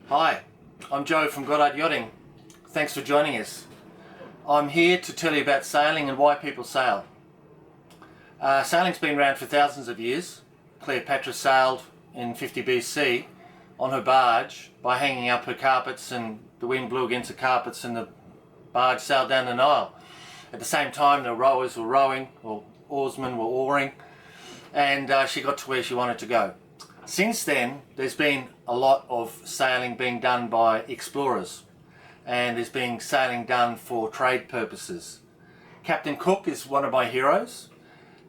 Hi, I'm Joe from Goddard Yachting. Thanks for joining us. I'm here to tell you about sailing and why people sail. Sailing's been around for thousands of years. Cleopatra sailed in 50 BC on her barge by hanging up her carpets, and the wind blew against the carpets and the barge sailed down the Nile. At the same time, the rowers were rowing, or oarsmen were oaring, and she got to where she wanted to go. Since then, there's been a lot of sailing being done by explorers, and there's been sailing done for trade purposes. Captain Cook is one of my heroes.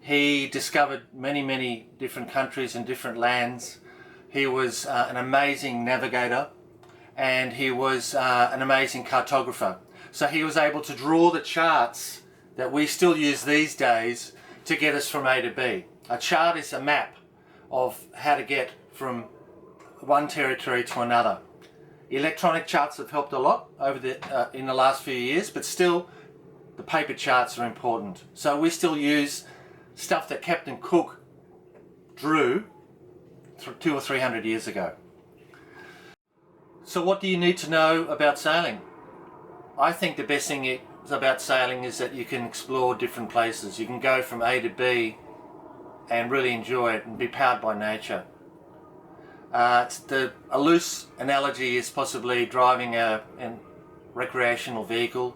He discovered many different countries and different lands. He was an amazing navigator, and he was an amazing cartographer. So he was able to draw the charts that we still use these days to get us from A to B. A chart is a map of how to get from one territory to another. Electronic charts have helped a lot in the last few years, but still the paper charts are important. So we still use stuff that Captain Cook drew 200 or 300 years ago. So what do you need to know about sailing? I think the best thing about sailing is that you can explore different places. You can go from A to B and really enjoy it and be powered by nature. A loose analogy is possibly driving a recreational vehicle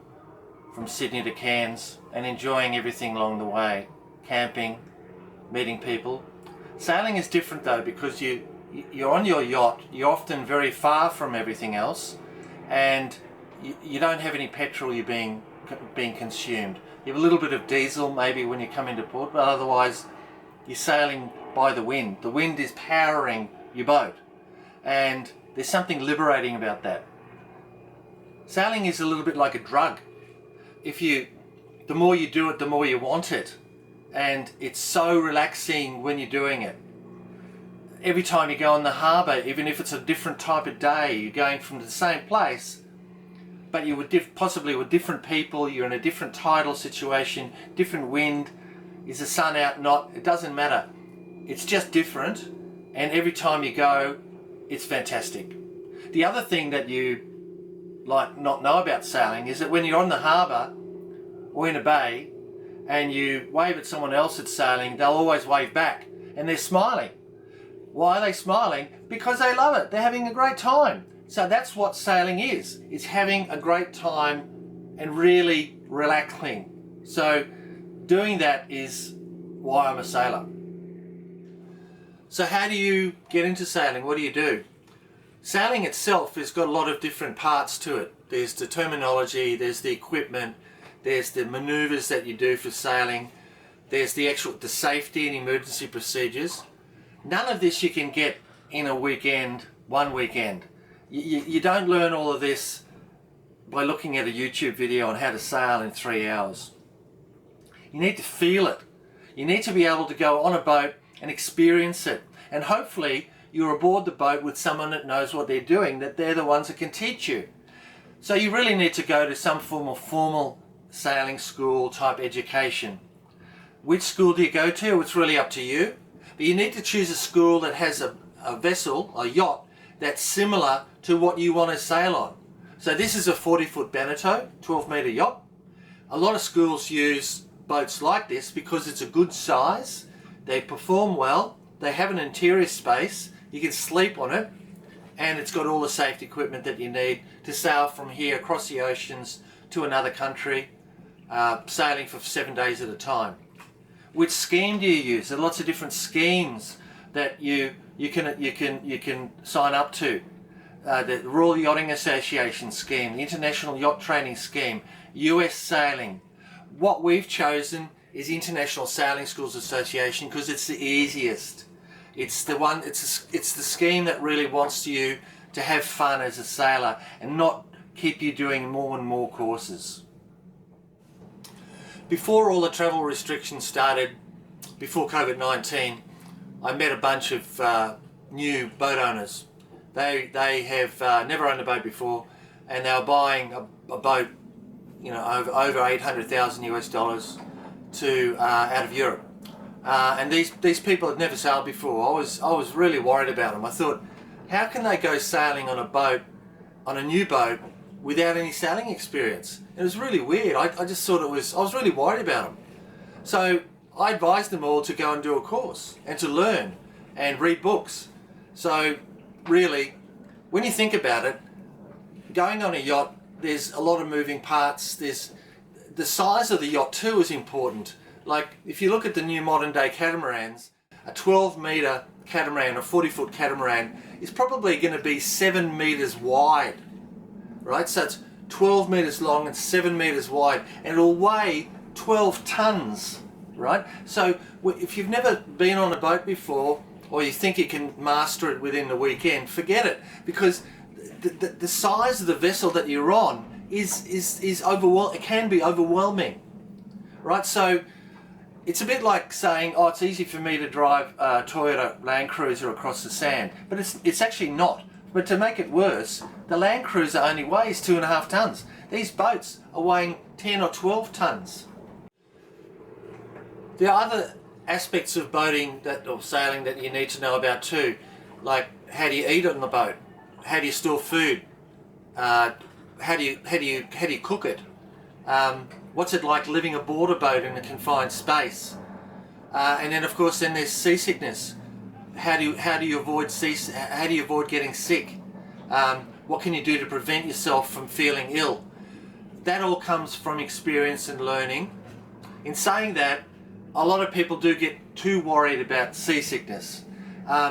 from Sydney to Cairns and enjoying everything along the way. Camping, meeting people. Sailing is different though, because you're on your yacht, you're often very far from everything else, and you don't have any petrol you're being consumed. You have a little bit of diesel maybe when you come into port, but otherwise you're sailing by the wind. The wind is powering your boat, and there's something liberating about that. Sailing is a little bit like a drug. The more you do it, the more you want it, and it's so relaxing when you're doing it. Every time you go on the harbour, even if it's a different type of day, you're going from the same place, but you would possibly with different people, you're in a different tidal situation, different wind, is the sun out, not, it doesn't matter. It's just different, and every time you go, it's fantastic. The other thing that you not know about sailing is that when you're on the harbour or in a bay and you wave at someone else that's sailing, they'll always wave back, and they're smiling. Why are they smiling? Because they love it. They're having a great time. So that's what sailing is. It's having a great time and really relaxing. So doing that is why I'm a sailor. So how do you get into sailing? What do you do? Sailing itself has got a lot of different parts to it. There's the terminology, there's the equipment, there's the maneuvers that you do for sailing, there's the safety and emergency procedures. None of this you can get in one weekend. You don't learn all of this by looking at a YouTube video on how to sail in 3 hours. You need to feel it. You need to be able to go on a boat and experience it. And hopefully you're aboard the boat with someone that knows what they're doing, that they're the ones that can teach you. So you really need to go to some form of formal sailing school type education. Which school do you go to? It's really up to you. But you need to choose a school that has a vessel, a yacht, that's similar to what you want to sail on. So this is a 40-foot Beneteau, 12-metre yacht. A lot of schools use boats like this because it's a good size, they perform well, they have an interior space, you can sleep on it, and it's got all the safety equipment that you need to sail from here across the oceans to another country, sailing for 7 days at a time. Which scheme do you use? There are lots of different schemes that you can sign up to. The Royal Yachting Association scheme, the International Yacht Training scheme, US Sailing. What we've chosen is International Sailing Schools Association because it's the easiest. It's the scheme that really wants you to have fun as a sailor and not keep you doing more and more courses. Before all the travel restrictions started, before COVID-19, I met a bunch of new boat owners. They have never owned a boat before, and they were buying a boat, over $800,000 US to out of Europe. And these people had never sailed before. I was really worried about them. I thought, How can they go sailing on a boat, on a new boat, without any sailing experience? It was really weird. I just thought I was really worried about them. So I advised them all to go and do a course and to learn and read books. So really, when you think about it, going on a yacht, there's a lot of moving parts. The size of the yacht too is important. Like if you look at the new modern day catamarans, a 12-metre catamaran, a 40-foot catamaran, is probably going to be 7 metres wide, right? So it's 12 metres long and 7 metres wide, and it'll weigh 12 tonnes, right? So if you've never been on a boat before, or you think you can master it within the weekend, forget it, because the size of the vessel that you're on is overwhelming. It can be overwhelming, right? So it's a bit like saying, oh, it's easy for me to drive a Toyota Land Cruiser across the sand, but it's actually not. But to make it worse, the Land Cruiser only weighs 2.5 tonnes. These boats are weighing 10 or 12 tonnes. There are other aspects of boating or sailing that you need to know about too, like how do you eat on the boat, how do you store food, how do you cook it, what's it like living aboard a boat in a confined space, and then of course there's seasickness. How do you avoid getting sick? What can you do to prevent yourself from feeling ill? That all comes from experience and learning. In saying that, a lot of people do get too worried about seasickness.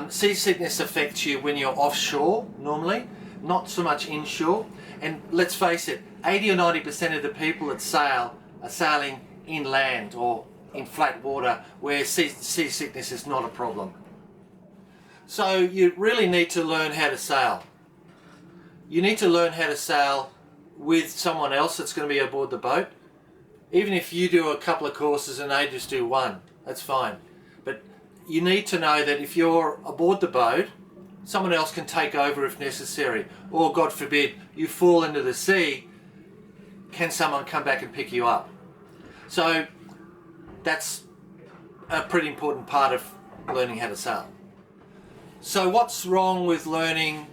Seasickness affects you when you're offshore normally, not so much inshore. And let's face it, 80 or 90% of the people that sail are sailing inland or in flat water where seasickness is not a problem. So you really need to learn how to sail. You need to learn how to sail with someone else that's going to be aboard the boat. Even if you do a couple of courses and they just do one, that's fine. But you need to know that if you're aboard the boat, someone else can take over if necessary. Or God forbid, you fall into the sea, can someone come back and pick you up? So that's a pretty important part of learning how to sail. So what's wrong with learning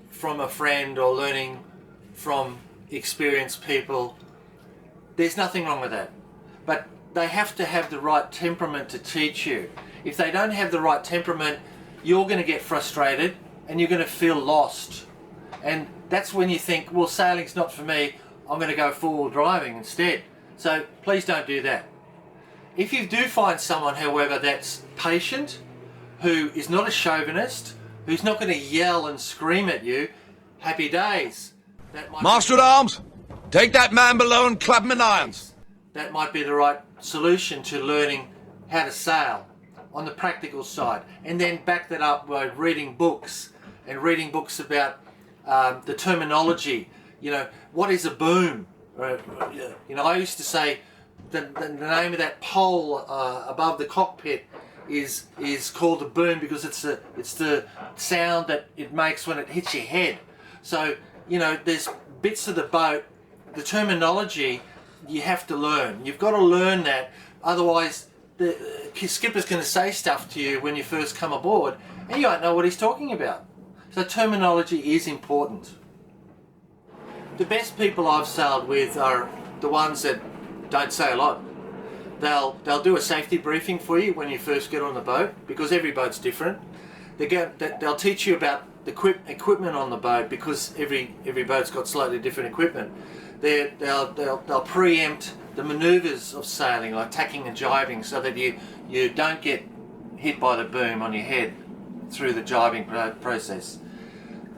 from a friend or learning from experienced people? There's nothing wrong with that, but they have to have the right temperament to teach you. If they don't have the right temperament, you're going to get frustrated and you're going to feel lost. And that's when you think, well, sailing's not for me, I'm going to go four-wheel driving instead. So please don't do that. If you do find someone, however, that's patient, who is not a chauvinist, who's not going to yell and scream at you, happy days. Master at arms! Take that man below and clap him in irons. That might be the right solution to learning how to sail on the practical side, and then back that up by reading books about the terminology. You know, what is a boom? You know, I used to say the name of that pole above the cockpit is called a boom because it's the sound that it makes when it hits your head. So you know, there's bits of the boat. The terminology you have to learn. You've got to learn that, otherwise the skipper's going to say stuff to you when you first come aboard and you won't know what he's talking about. So terminology is important. The best people I've sailed with are the ones that don't say a lot. They'll do a safety briefing for you when you first get on the boat, because every boat's different. They'll teach you about the equipment on the boat, because every boat's got slightly different equipment. They'll preempt the manoeuvres of sailing, like tacking and jibing, so that you don't get hit by the boom on your head through the jibing process.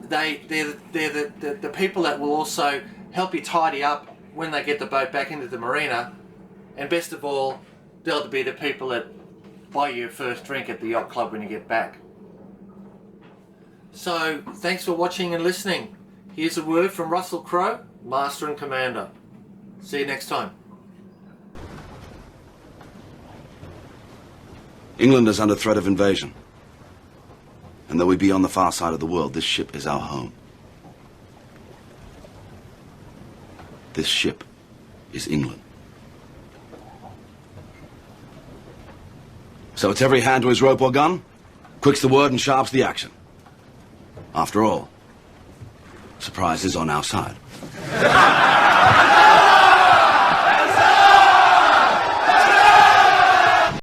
They're the people that will also help you tidy up when they get the boat back into the marina, and best of all, they'll be the people that buy you your first drink at the yacht club when you get back. So thanks for watching and listening. Here's a word from Russell Crowe, Master and Commander. See you next time. England is under threat of invasion. And though we be on the far side of the world, this ship is our home. This ship is England. So it's every hand to his rope or gun, quick's the word and sharp's the action. After all, surprise is on our side.